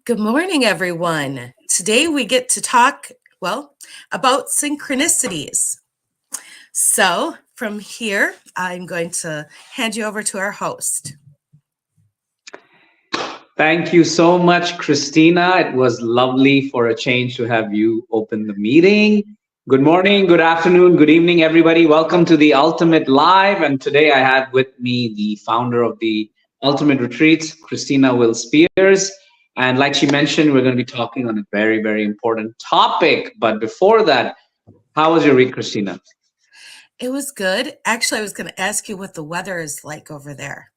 Good morning, everyone. Today we get to talk, about synchronicities. So, from here, I'm going to hand you over to our host. Thank you so much, Christina. It was lovely for a change to have you open the meeting. Good morning, good afternoon, good evening, everybody. Welcome to the Ultimate Live. And today I have with me the founder of the Ultimate Retreats, Christina Will Spears. And like she mentioned, we're going to be talking on a very, very important topic. But before that, how was your week, Christina? It was good. Actually, I was going to ask you what the weather is like over there.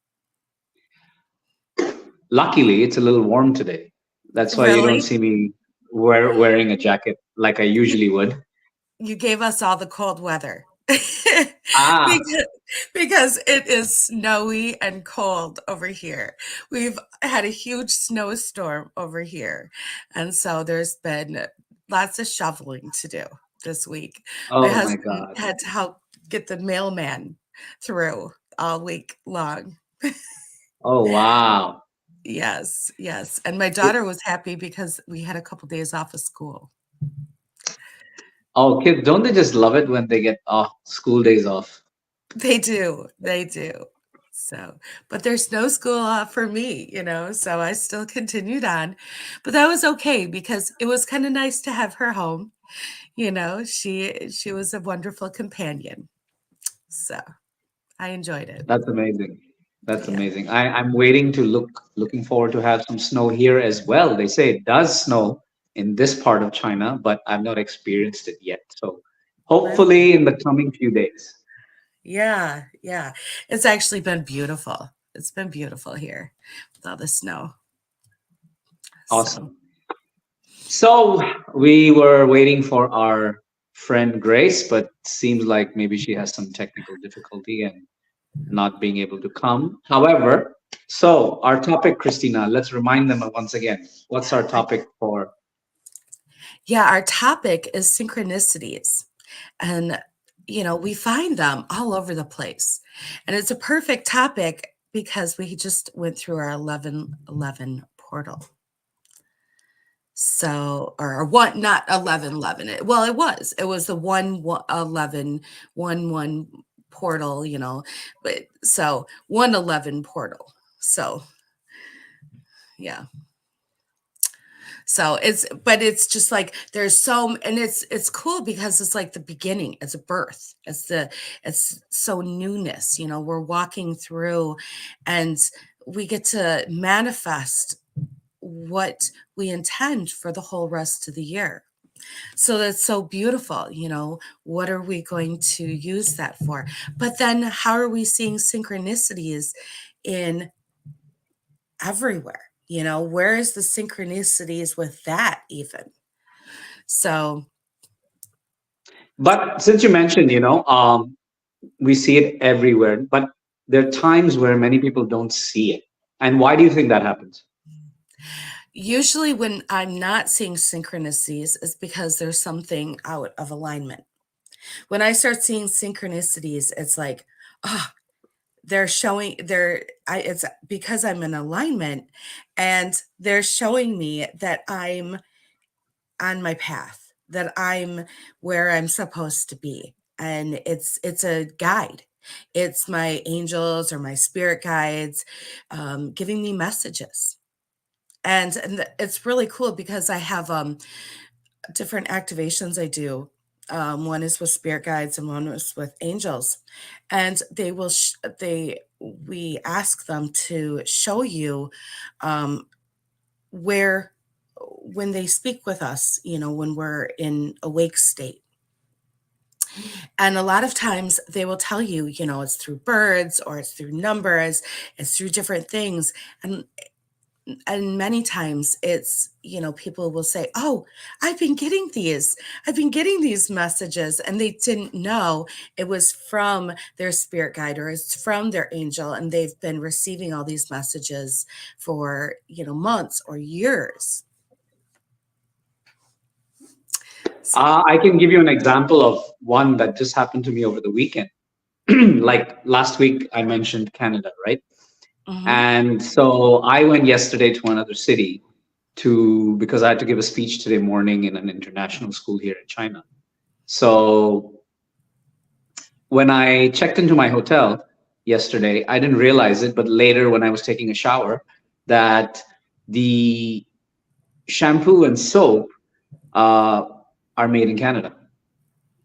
Luckily, it's a little warm today. That's why you don't Really? see me wearing a jacket like I You, usually would. you gave us all the cold weather. Ah, because, because it is snowy and cold over here. We've had a huge snowstorm over here. And so there's been lots of shoveling to do this week. My oh my husband God. had to help get the mailman through all week long. Oh wow. Yes, yes. And my It- daughter was happy because we had a couple days off of school. Oh, kids, don't they just love it when they get school days off? They do. They do. So, but there's no school for me, so I still continued on. But that was okay because it was kind of nice to have her home. She was a wonderful companion. So, I enjoyed it. That's amazing. That's Yeah. amazing. I'm waiting to looking forward to have some snow here as well. They say it does snow in this part of China, but I've not experienced it yet. So Really? hopefully in the coming few days. Yeah, yeah. It's actually been beautiful. It's been beautiful here with all the snow. So, Awesome. So we were waiting for our friend Grace, but seems like maybe she has some technical difficulty and not being able to come. However, so our topic, Christina, let's remind them once again. What's our uh, topic for? yeah, our topic is synchronicities. And, we find them all over the place. And it's a perfect topic because we just went through our 1111 portal. So, or what, not 1111. Well, it was the 111 portal, but so 111 portal. So, yeah. So but it's just like there's and it's cool because it's like the beginning, it's a birth, it's so newness, we're walking through and we get to manifest what we intend for the whole rest of the year. So that's so beautiful, what are we going to use that for? But then how are we seeing synchronicities in everywhere? Where is the synchronicities with that even? So, But since you mentioned, we see it everywhere, but there are times where many people don't see it. And why do you think that happens? usually when I'm not seeing synchronicities is because there's something out of alignment. When I start seeing synchronicities, it's like, oh, they're showing it's because I'm in alignment and they're showing me that I'm on my path, that I'm where I'm supposed to be. And it's a guide. It's my angels or my spirit guides giving me messages. And it's really cool because I have different activations I do. One is with spirit guides and one is with angels, and we ask them to show you where when they speak with us, when we're in awake state. And a lot of times they will tell you, it's through birds or it's through numbers, it's through different things. And many times it's, people will say, oh, I've been getting these messages, and they didn't know it was from their spirit guide or it's from their angel, and they've been receiving all these messages for, months or years. So, I can give you an example of one that just happened to me over the weekend. Like last week, I mentioned Canada, right? Mhm. And so I went yesterday to another city to because I had to give a speech today morning in an international school here in China. So when I checked into my hotel yesterday, I didn't realize it, but later when I was taking a shower, that the shampoo and soap uh, are made in Canada,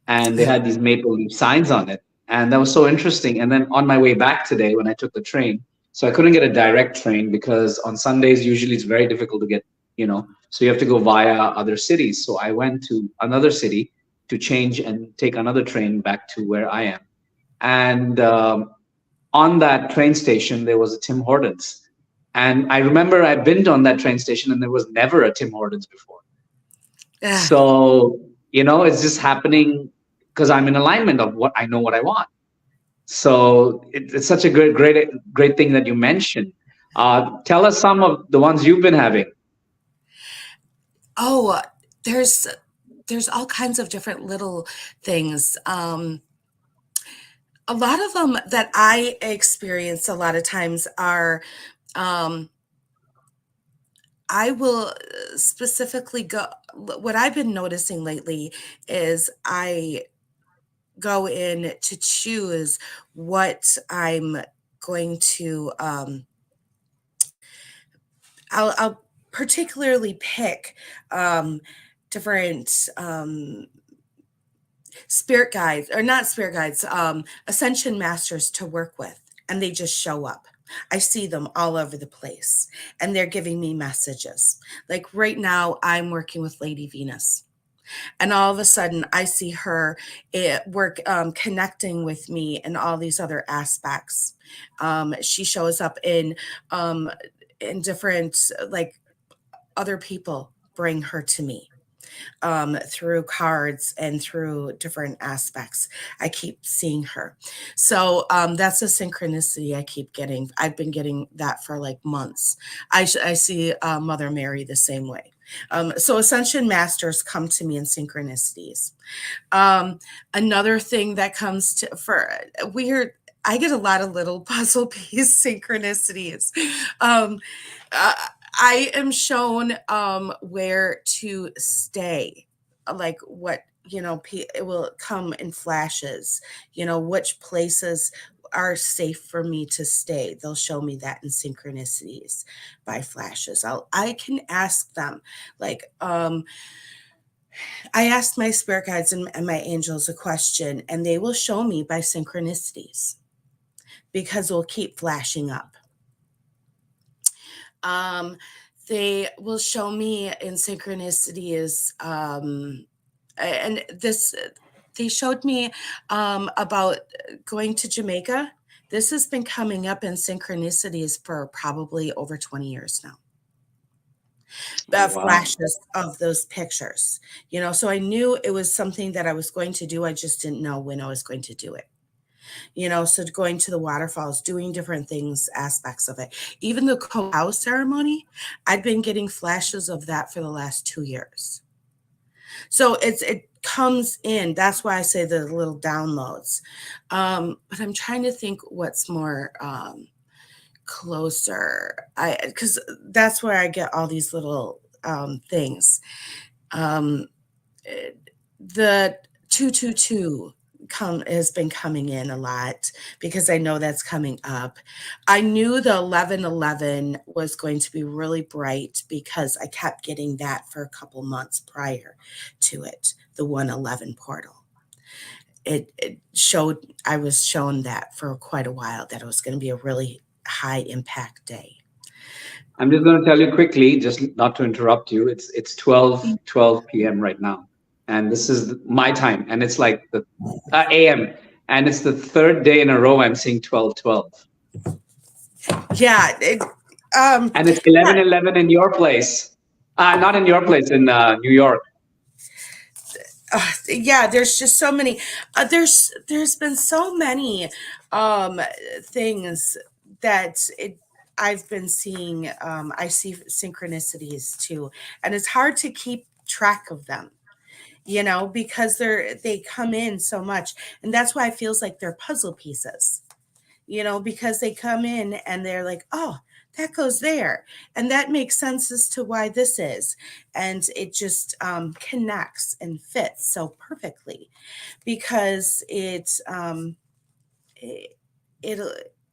and they had these maple leaf signs on it, and that was so interesting. And then on my way back today, when I took the train, so I couldn't get a direct train because on Sundays usually it's very difficult to get, so you have to go via other cities. So I went to another city to change and take another train back to where I am. And on that train station, there was a Tim Hortons. And I remember I'd been on that train station and there was never a Tim Hortons before. Ah, So, it's just happening because I'm in alignment of what I know what I want. So it's such a great thing that you mentioned. Tell us some of the ones you've been having. oh, there's there's all kinds of different little things. A lot of them that I experience a lot of times are, um, I will specifically go. What I've been noticing lately is I go in to choose what I'm going to. I'll particularly pick different spirit guides, or not spirit guides, ascension masters to work with, and they just show up. I see them all over the place, and they're giving me messages. Like right now, I'm working with Lady Venus, and all of a sudden, I see her work connecting with me in all these other aspects. She shows up um, in different, like, other people bring her to me through cards and through different aspects. I keep seeing her. So that's a synchronicity I keep getting. I've been getting that for like months. I see Mother Mary the same way. So Ascension Masters come to me in synchronicities. Um, Another thing that comes to for weird, I get a lot of little puzzle piece synchronicities. Um, uh, I am shown where to stay, like what it will come in flashes. Which places are safe for me to stay. They'll show me that in synchronicities by flashes. I can ask them like I asked my spirit guides and my angels a question, and they will show me by synchronicities because they'll keep flashing up. Um, they will show me in synchronicities, and this they showed me about going to Jamaica. This has been coming up in synchronicities for probably over 20 years now. Oh, wow. Flashes of those pictures, so I knew it was something that I was going to do. I just didn't know when I was going to do it. So going to the waterfalls, doing different things, aspects of it. Even the cacao ceremony, I've been getting flashes of that for the last 2 years. So it comes in. That's why I say the little downloads. But I'm trying to think what's more closer. Because that's where I get all these little things. Um, the 222 has been coming in a lot because I know that's coming up. I knew the 1111 was going to be really bright because I kept getting that for a couple months prior to it, the 111 portal. It showed, I was shown that for quite a while, that it was going to be a really high impact day. I'm just going to tell you quickly, just not to interrupt you. It's 12 p.m. right now, and this is my time, and it's like the a.m. and it's the third day in a row I'm seeing 12:12, Yeah, and it's yeah, 11:11 in your place. Not in your place, in New York. yeah, there's just so many. There's been so many um things that I've been seeing. I see synchronicities too, and it's hard to keep track of them, because they come in so much, and that's why it feels like they're puzzle pieces. because they come in and they're like, oh, that goes there. And that makes sense as to why this is. And it just connects and fits so perfectly because it, it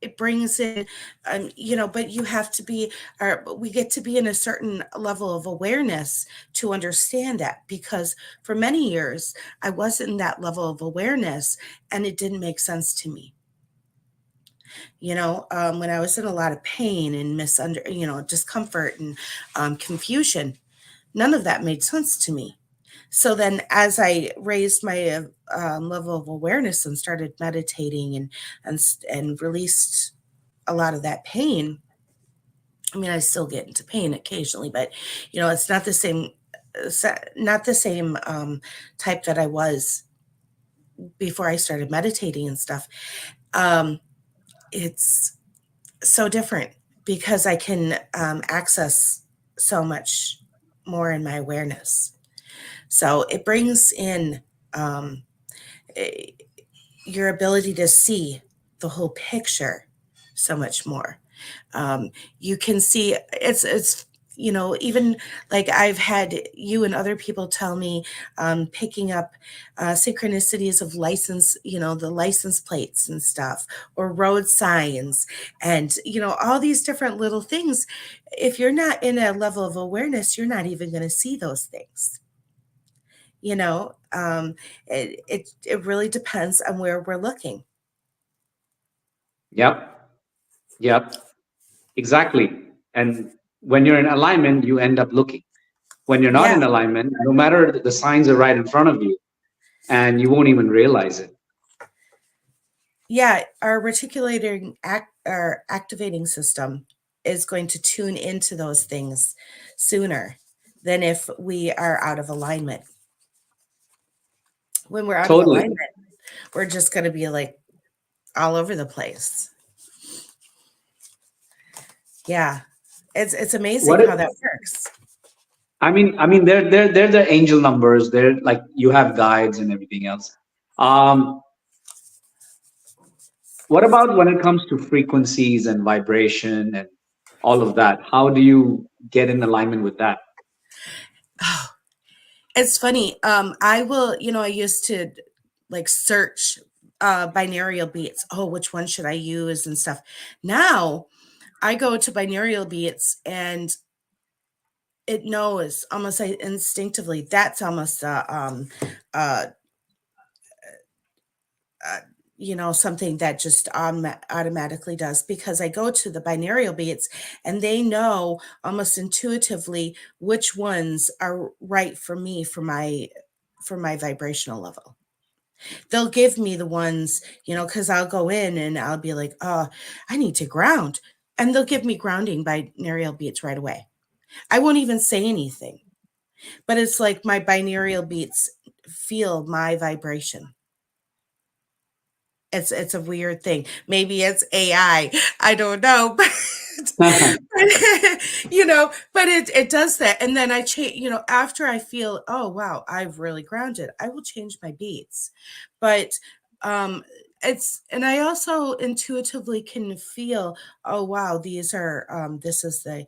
it brings in but you have to be or we get to be in a certain level of awareness to understand that, because for many years I wasn't in that level of awareness and it didn't make sense to me. When I was in a lot of pain and discomfort and confusion, none of that made sense to me. So then, as I raised my level of awareness and started meditating and released a lot of that pain, I mean, I still get into pain occasionally, but it's not the same, not the same type that I was before I started meditating and stuff. It's so different because I can access so much more in my awareness. So it brings in um, your ability to see the whole picture so much more. You can see it's even like I've had you and other people tell me, picking up synchronicities of license, the license plates and stuff, or road signs, and all these different little things. If you're not in a level of awareness, you're not even going to see those things. you know um it really depends on where we're looking. Yep. Yep. Exactly. And when you're in alignment, you end up looking. When you're not Yeah, in alignment, no matter the signs are right in front of you, and you won't even realize it. yeah, our our activating system is going to tune into those things sooner than if we are out of alignment. When we're out of Totally. alignment, we're just going to be like all over the place. Yeah, it's amazing What how if, that works. I mean, they're the angel numbers. They're like you have guides and everything else. Um, what about when it comes to frequencies and vibration and all of that? How do you get in alignment with that? Oh, it's funny. I used to like search binaural beats. Oh, which one should I use and stuff. Now I go to binaural beats and it knows almost like instinctively. That's almost uh, uh, something that just automatically does, because I go to the binaural beats and they know almost intuitively which ones are right for me for my vibrational level. They'll give me the ones, because I'll go in and I'll be like, oh, I need to ground. And they'll give me grounding binaural beats right away. I won't even say anything, but it's like my binaural beats feel my vibration. It's a weird thing. Maybe it's AI. I don't know, but it does that. And then I change. After I feel, oh wow, I've really grounded, I will change my beats. But um, and I also intuitively can feel, oh wow, this is the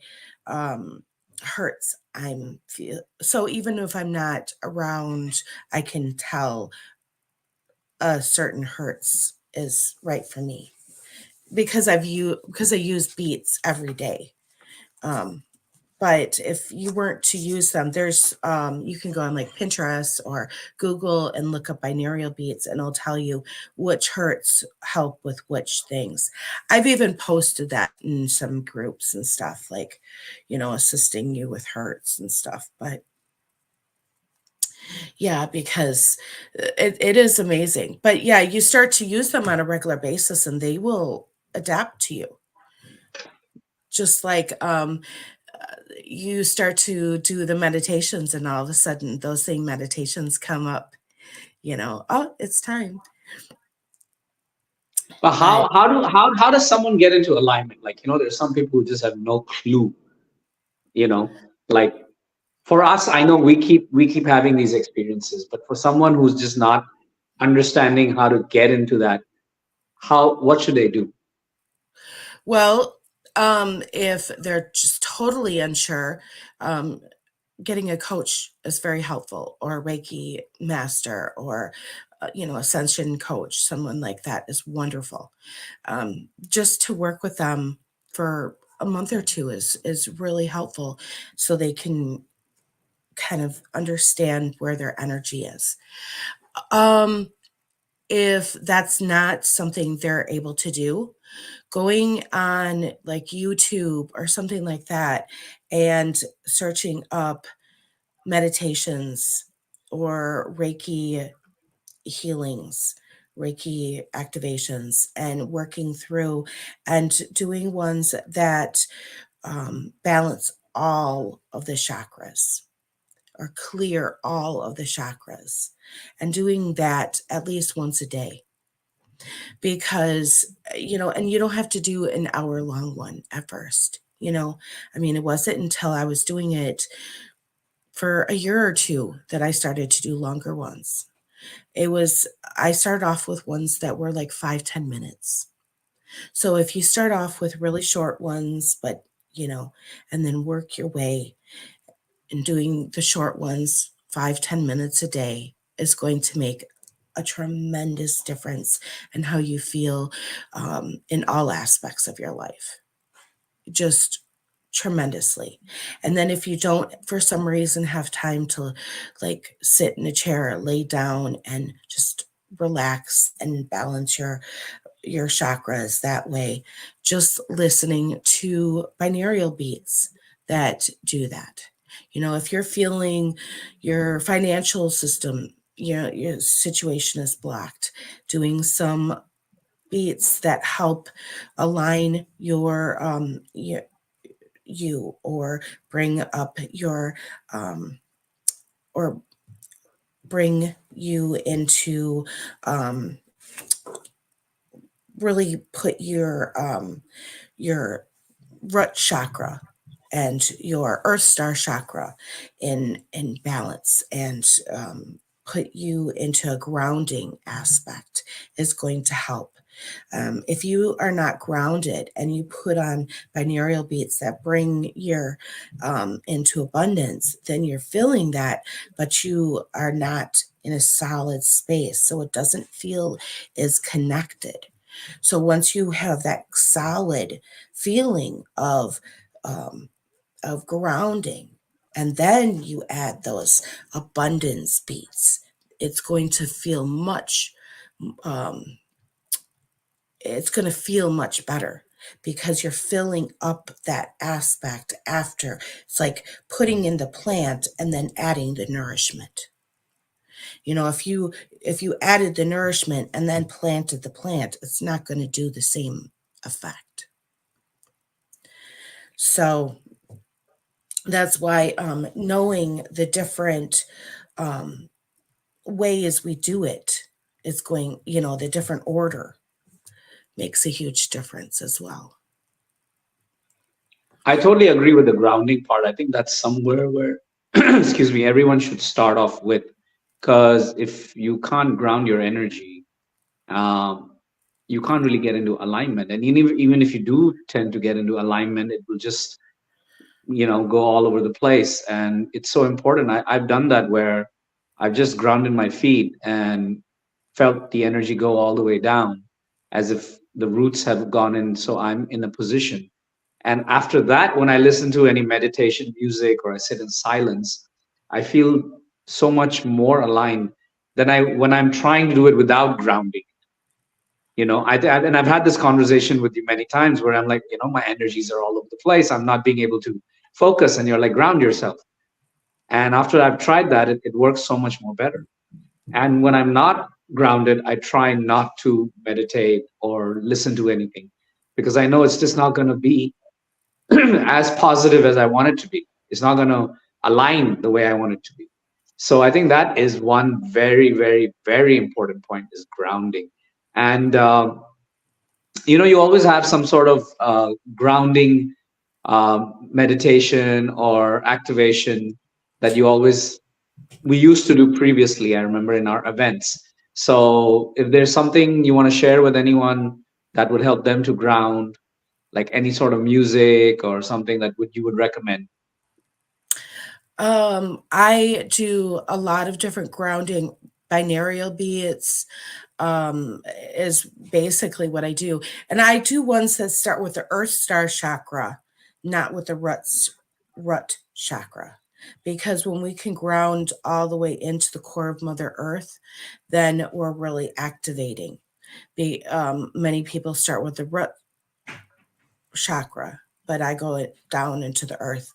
hertz I'm feel. So even if I'm not around, I can tell a certain hertz is right for me because I use beats every day. Um, but if you weren't to use them, there's you can go on like Pinterest or Google and look up binaural beats, and it'll tell you which hertz help with which things. I've even posted that in some groups and stuff, like assisting you with hertz and stuff. But yeah, because it is amazing. But yeah, you start to use them on a regular basis and they will adapt to you. Just like you start to do the meditations and all of a sudden those same meditations come up, oh, it's time. But But how does someone get into alignment? Like, there's some people who just have no clue, you know, like for us, I know we keep having these experiences, but for someone who's just not understanding how to get into that, what should they do? Well, if they're just totally unsure, um, getting a coach is very helpful, or a Reiki master, or ascension coach, someone like that is wonderful. Just to work with them for a month or two is really helpful, so they can kind of understand where their energy is. Um, if that's not something they're able to do, going on like YouTube or something like that and searching up meditations or Reiki healings, Reiki activations, and working through and doing ones that balance all of the chakras or clear all of the chakras, and doing that at least once a day. Because, and you don't have to do an hour long one at first. I mean, it wasn't until I was doing it for a year or two that I started to do longer ones. It was, I started off with ones that were like 5-10 minutes. So if you start off with really short ones, but, and then work your way, and doing the short ones 5-10 minutes a day is going to make a tremendous difference in how you feel, in all aspects of your life, just tremendously. And then if you don't for some reason have time to like sit in a chair, lay down and just relax and balance your chakras that way, just listening to binaural beats that do that. If you're feeling your financial system, your situation is blocked, doing some beats that help align you, or bring up your or bring you into, really put your root chakra and your earth star chakra in balance, and put you into a grounding aspect, is going to help. If you are not grounded and you put on binaural beats that bring your into abundance, then you're feeling that, but you are not in a solid space, so it doesn't feel as connected. So once you have that solid feeling um, of grounding, and then you add those abundance beats, it's going to feel um, it's going to feel much better, because you're filling up that aspect after. It's like putting in the plant and then adding the nourishment. If you added the nourishment and then planted the plant, it's not going to do the same effect. So that's why, knowing the different um, ways we do it is going, the different order makes a huge difference as well. I totally agree with the grounding part. I think that's somewhere where, excuse me, everyone should start off with. Because if you can't ground your energy, um, you can't really get into alignment. And even if you do tend to get into alignment, it will just, go all over the place. And it's so important. I've done that where I've just grounded my feet and felt the energy go all the way down as if the roots have gone in. So I'm in a position. And after that, when I listen to any meditation music or I sit in silence, I feel so much more aligned than I when I'm trying to do it without grounding. And I've had this conversation with you many times where I'm like, my energies are all over the place. I'm not being able to focus, and you're like, ground yourself. And after I've tried that, it works so much more better. And when I'm not grounded, I try not to meditate or listen to anything, because I know it's just not going to be as positive as I want it to be. It's not going to align the way I want it to be. So I think that is one very, very, very important point, is grounding. And you always have some sort of grounding meditation or activation that we used to do previously. I remember in our events. So if there's something you want to share with anyone that would help them to ground, like any sort of music or something that would you would recommend? I do a lot of different grounding binaural beats, um, is basically what I do. And I do ones that start with the Earth Star chakra, not with the rut chakra. Because when we can ground all the way into the core of Mother Earth, then we're really activating. Many people start with the rut chakra, but I go down into the earth,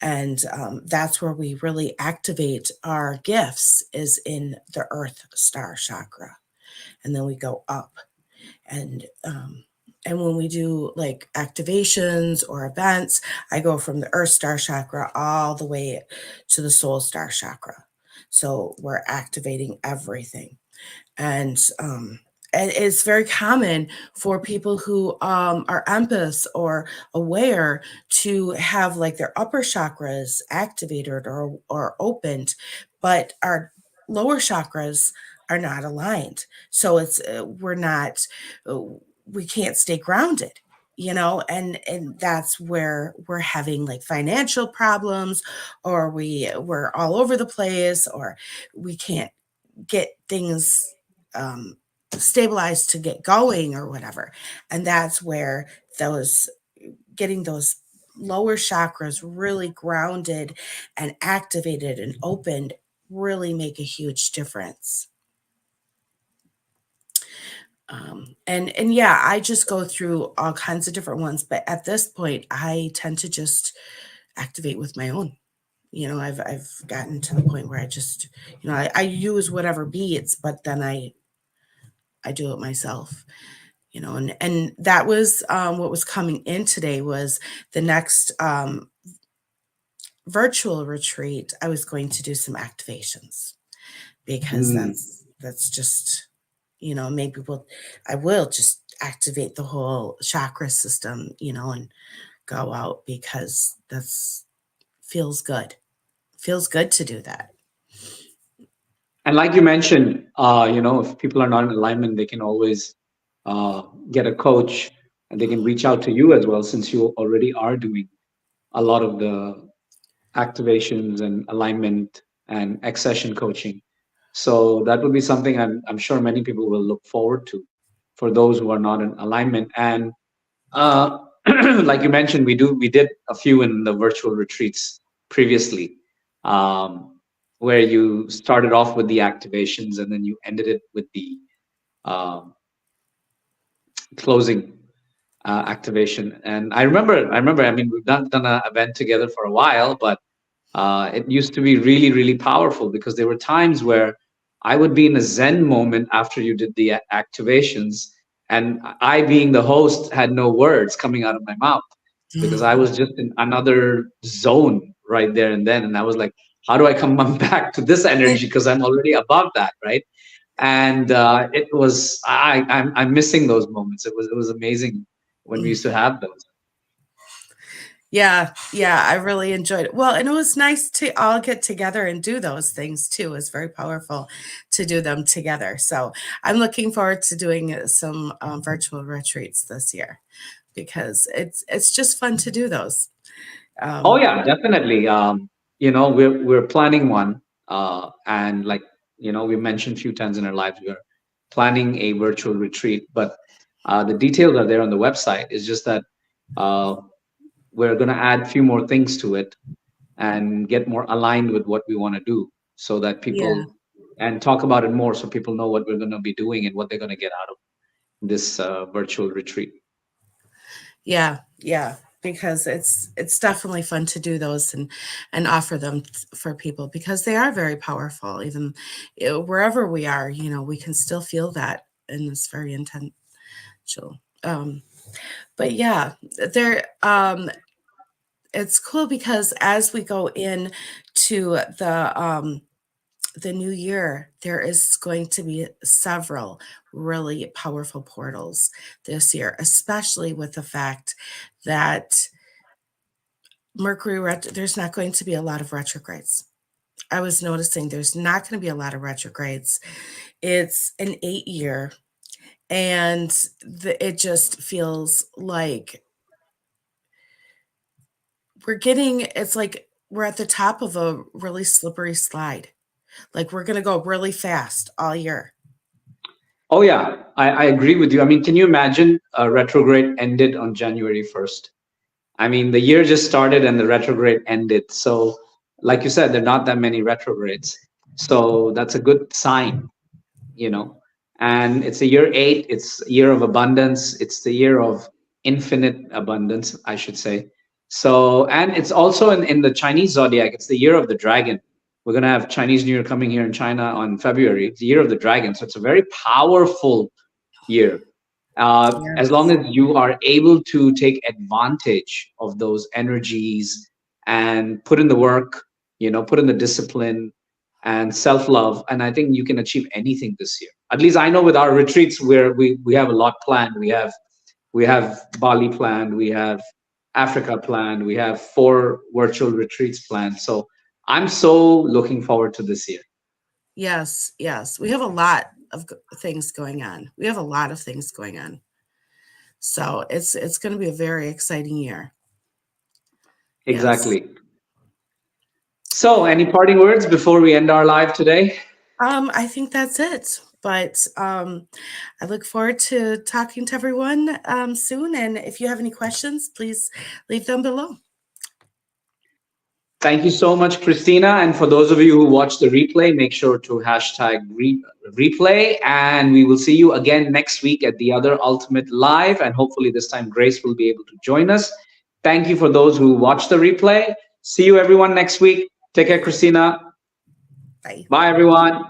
and that's where we really activate our gifts is in the earth star chakra, and then we go up, and and when we do like activations or events, I go from the earth star chakra all the way to the soul star chakra, so we're activating everything. And it's very common for people who are empaths or aware to have like their upper chakras activated or opened, but our lower chakras are not aligned. So it's we're not uh, we can't stay grounded, and that's where we're having like financial problems, or we're all over the place, or we can't get things um, stabilized to get going or whatever. And that's where those getting those lower chakras really grounded and activated and opened really make a huge difference. And yeah, I just go through all kinds of different ones, but at this point, I tend to just activate with my own. I've gotten to the point where I just, I use whatever beats, but then I do it myself, and that was what was coming in today was the next virtual retreat. I was going to do some activations because Mm. that's just, maybe I will just activate the whole chakra system, and go out because that's feels good. Feels good to do that. And like you mentioned, if people are not in alignment, they can always uh, get a coach, and they can reach out to you as well, since you already are doing a lot of the activations and alignment and accession coaching. So that would be something I'm sure many people will look forward to for those who are not in alignment. And uh, like you mentioned, we did a few in the virtual retreats previously, where you started off with the activations and then you ended it with the um, closing activation. And I remember. I mean, we've not done an event together for a while, but it used to be really, really powerful because there were times where I would be in a Zen moment after you did the activations, and I, being the host, had no words coming out of my mouth because I was just in another zone right there and then. And I was like, how do I come back to this energy? Because I'm already above that, right? And it was I'm missing those moments. It was amazing when we used to have those. Yeah, yeah, I really enjoyed it. Well, and it was nice to all get together and do those things too. It's very powerful to do them together. So I'm looking forward to doing some virtual retreats this year because it's just fun to do those. Oh Um, yeah, definitely. We're planning one, and like we mentioned a few times in our lives, we're planning a virtual retreat, but the details are there on the website. It's just that uh, we're going to add a few more things to it and get more aligned with what we want to do, so that yeah, people and talk about it more, so people know what we're going to be doing and what they're going to get out of this virtual retreat. yeah, yeah. Because it's definitely fun to do those and offer them for people because they are very powerful. Even wherever we are, we can still feel that, and it's very intentional. Um, but yeah, there it's cool because as we go in to the new year, there is going to be several really powerful portals this year, especially with the fact that there's not going to be a lot of retrogrades. I was noticing there's not going to be a lot of retrogrades. It's an 8 year, and it just feels like we're getting, it's like we're at the top of a really slippery slide. Like we're going to go really fast all year. Oh yeah, I agree with you. I mean, can you imagine a retrograde ended on January 1st? I mean, the year just started and the retrograde ended. So, like you said, there are not that many retrogrades. So that's a good sign, you know. And it's a year eight, it's a year of abundance, it's the year of infinite abundance, I should say. So, and it's also in the Chinese zodiac, it's the year of the dragon. We're going to have Chinese New Year coming here in China on February. It's the year of the dragon. So it's a very powerful year. As long Yes. as you are able to take advantage of those energies and put in the work, put in the discipline and self-love, and I think you can achieve anything this year. At least I know with our retreats where we have a lot planned. We have Bali planned, we have Africa planned, we have 4 virtual retreats planned. So I'm so looking forward to this year. Yes. Yes. We have a lot of things going on. We have a lot of things going on. So it's going to be a very exciting year. Yes. Exactly. So, any parting words before we end our live today? I think that's it. But I look forward to talking to everyone soon. And if you have any questions, please leave them below. Thank you so much, Christina. And for those of you who watch the replay, make sure to hashtag replay. And we will see you again next week at the other Ultimate Live. And hopefully, this time, Grace will be able to join us. Thank you for those who watch the replay. See you, everyone, next week. Take care, Christina. Bye. Bye, everyone.